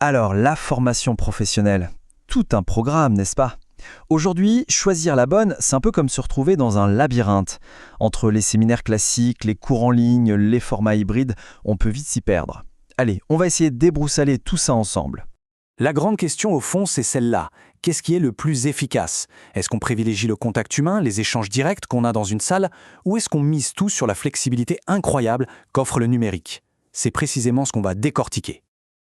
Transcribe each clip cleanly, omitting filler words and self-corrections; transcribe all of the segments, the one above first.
Alors, la formation professionnelle, tout un programme, n'est-ce pas? Aujourd'hui, choisir la bonne, c'est un peu comme se retrouver dans un labyrinthe. Entre les séminaires classiques, les cours en ligne, les formats hybrides, on peut vite s'y perdre. Allez, on va essayer de débroussailler tout ça ensemble. La grande question au fond, c'est celle-là. Qu'est-ce qui est le plus efficace? Est-ce qu'on privilégie le contact humain, les échanges directs qu'on a dans une salle, ou est-ce qu'on mise tout sur la flexibilité incroyable qu'offre le numérique? C'est précisément ce qu'on va décortiquer.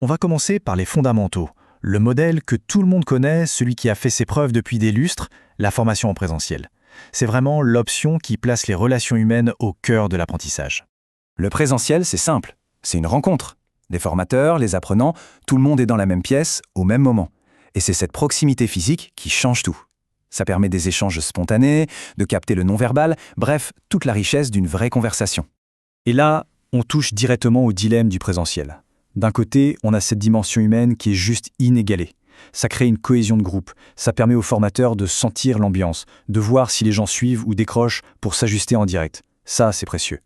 On va commencer par les fondamentaux. Le modèle que tout le monde connaît, celui qui a fait ses preuves depuis des lustres, la formation en présentiel. C'est vraiment l'option qui place les relations humaines au cœur de l'apprentissage. Le présentiel, c'est simple. C'est une rencontre. Les formateurs, les apprenants, tout le monde est dans la même pièce, au même moment. Et c'est cette proximité physique qui change tout. Ça permet des échanges spontanés, de capter le non-verbal, bref, toute la richesse d'une vraie conversation. Et là, on touche directement au dilemme du présentiel. D'un côté, on a cette dimension humaine qui est juste inégalée. Ça crée une cohésion de groupe, ça permet aux formateurs de sentir l'ambiance, de voir si les gens suivent ou décrochent pour s'ajuster en direct. Ça, c'est précieux.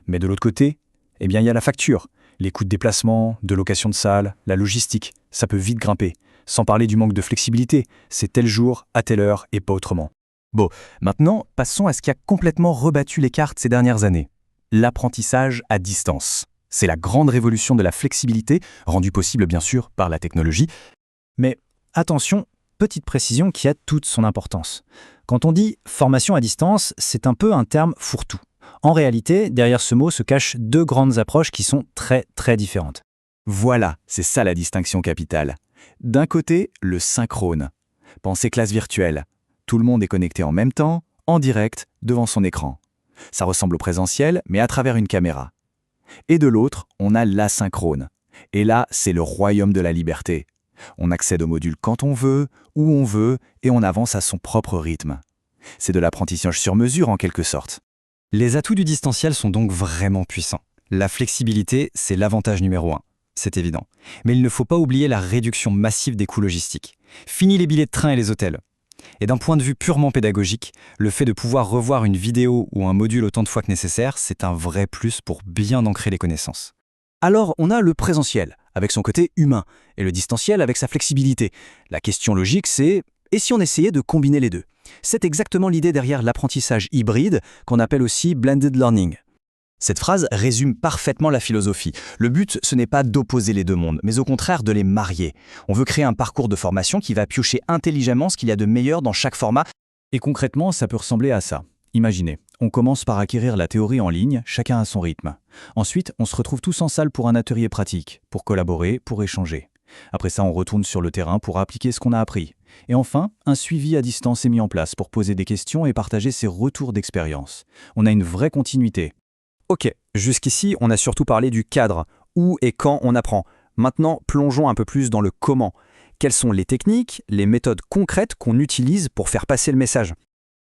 Mais de l'autre côté, il y a la facture. Les coûts de déplacement, de location de salle, la logistique, ça peut vite grimper. Sans parler du manque de flexibilité, c'est tel jour, à telle heure et pas autrement. Bon, maintenant, passons à ce qui a complètement rebattu les cartes ces dernières années. L'apprentissage à distance. C'est la grande révolution de la flexibilité, rendue possible bien sûr par la technologie. Mais attention, petite précision qui a toute son importance. Quand on dit formation à distance, c'est un peu un terme fourre-tout. En réalité, derrière ce mot se cachent deux grandes approches qui sont très différentes. Voilà, c'est ça la distinction capitale. D'un côté, le synchrone. Pensez classe virtuelle. Tout le monde est connecté en même temps, en direct, devant son écran. Ça ressemble au présentiel, mais à travers une caméra. Et de l'autre, on a l'asynchrone. Et là, c'est le royaume de la liberté. On accède au module quand on veut, où on veut, et on avance à son propre rythme. C'est de l'apprentissage sur mesure en quelque sorte. Les atouts du distanciel sont donc vraiment puissants. La flexibilité, c'est l'avantage numéro 1, c'est évident. Mais il ne faut pas oublier la réduction massive des coûts logistiques. Fini les billets de train et les hôtels. Et d'un point de vue purement pédagogique, le fait de pouvoir revoir une vidéo ou un module autant de fois que nécessaire, c'est un vrai plus pour bien ancrer les connaissances. Alors, on a le présentiel, avec son côté humain, et le distanciel avec sa flexibilité. La question logique, c'est « et si on essayait de combiner les deux ?» C'est exactement l'idée derrière l'apprentissage hybride, qu'on appelle aussi « blended learning ». Cette phrase résume parfaitement la philosophie. Le but, ce n'est pas d'opposer les deux mondes, mais au contraire de les marier. On veut créer un parcours de formation qui va piocher intelligemment ce qu'il y a de meilleur dans chaque format. Et concrètement, ça peut ressembler à ça. Imaginez, on commence par acquérir la théorie en ligne, chacun à son rythme. Ensuite, on se retrouve tous en salle pour un atelier pratique, pour collaborer, pour échanger. Après ça, on retourne sur le terrain pour appliquer ce qu'on a appris. Et enfin, un suivi à distance est mis en place pour poser des questions et partager ses retours d'expérience. On a une vraie continuité. Ok, jusqu'ici, on a surtout parlé du cadre, où et quand on apprend. Maintenant, plongeons un peu plus dans le comment. Quelles sont les techniques, les méthodes concrètes qu'on utilise pour faire passer le message?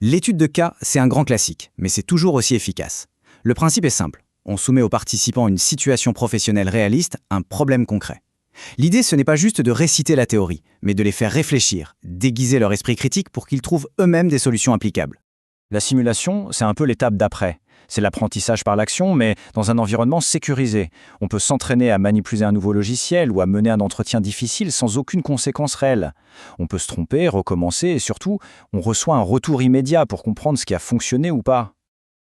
L'étude de cas, c'est un grand classique, mais c'est toujours aussi efficace. Le principe est simple. On soumet aux participants une situation professionnelle réaliste, un problème concret. L'idée, ce n'est pas juste de réciter la théorie, mais de les faire réfléchir, déguiser leur esprit critique pour qu'ils trouvent eux-mêmes des solutions applicables. La simulation, c'est un peu l'étape d'après. C'est l'apprentissage par l'action, mais dans un environnement sécurisé. On peut s'entraîner à manipuler un nouveau logiciel ou à mener un entretien difficile sans aucune conséquence réelle. On peut se tromper, recommencer et surtout, on reçoit un retour immédiat pour comprendre ce qui a fonctionné ou pas.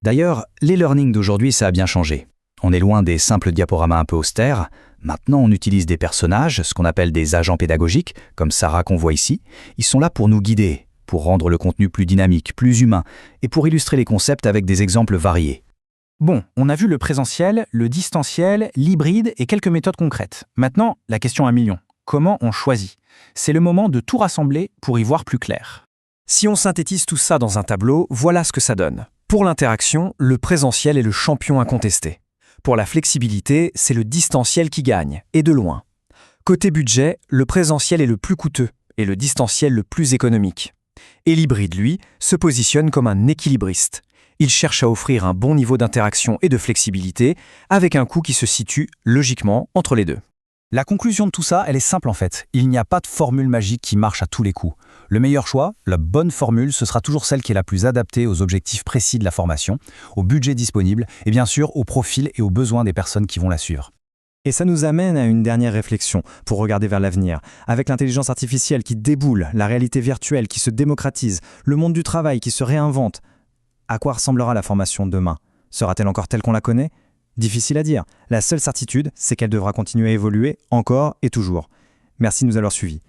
D'ailleurs, l'e-learning d'aujourd'hui, ça a bien changé. On est loin des simples diaporamas un peu austères. Maintenant, on utilise des personnages, ce qu'on appelle des agents pédagogiques, comme Sarah qu'on voit ici. Ils sont là pour nous guider, pour rendre le contenu plus dynamique, plus humain, et pour illustrer les concepts avec des exemples variés. Bon, on a vu le présentiel, le distanciel, l'hybride et quelques méthodes concrètes. Maintenant, la question à 1 million. Comment on choisit? C'est le moment de tout rassembler pour y voir plus clair. Si on synthétise tout ça dans un tableau, voilà ce que ça donne. Pour l'interaction, le présentiel est le champion incontesté. Pour la flexibilité, c'est le distanciel qui gagne, et de loin. Côté budget, le présentiel est le plus coûteux et le distanciel le plus économique. Et l'hybride, lui, se positionne comme un équilibriste. Il cherche à offrir un bon niveau d'interaction et de flexibilité, avec un coût qui se situe logiquement entre les deux. La conclusion de tout ça, elle est simple en fait. Il n'y a pas de formule magique qui marche à tous les coups. Le meilleur choix, la bonne formule, ce sera toujours celle qui est la plus adaptée aux objectifs précis de la formation, au budget disponible et bien sûr au profil et aux besoins des personnes qui vont la suivre. Et ça nous amène à une dernière réflexion pour regarder vers l'avenir. Avec l'intelligence artificielle qui déboule, la réalité virtuelle qui se démocratise, le monde du travail qui se réinvente, à quoi ressemblera la formation demain? Sera-t-elle encore telle qu'on la connaît? Difficile à dire. La seule certitude, c'est qu'elle devra continuer à évoluer encore et toujours. Merci de nous avoir suivis.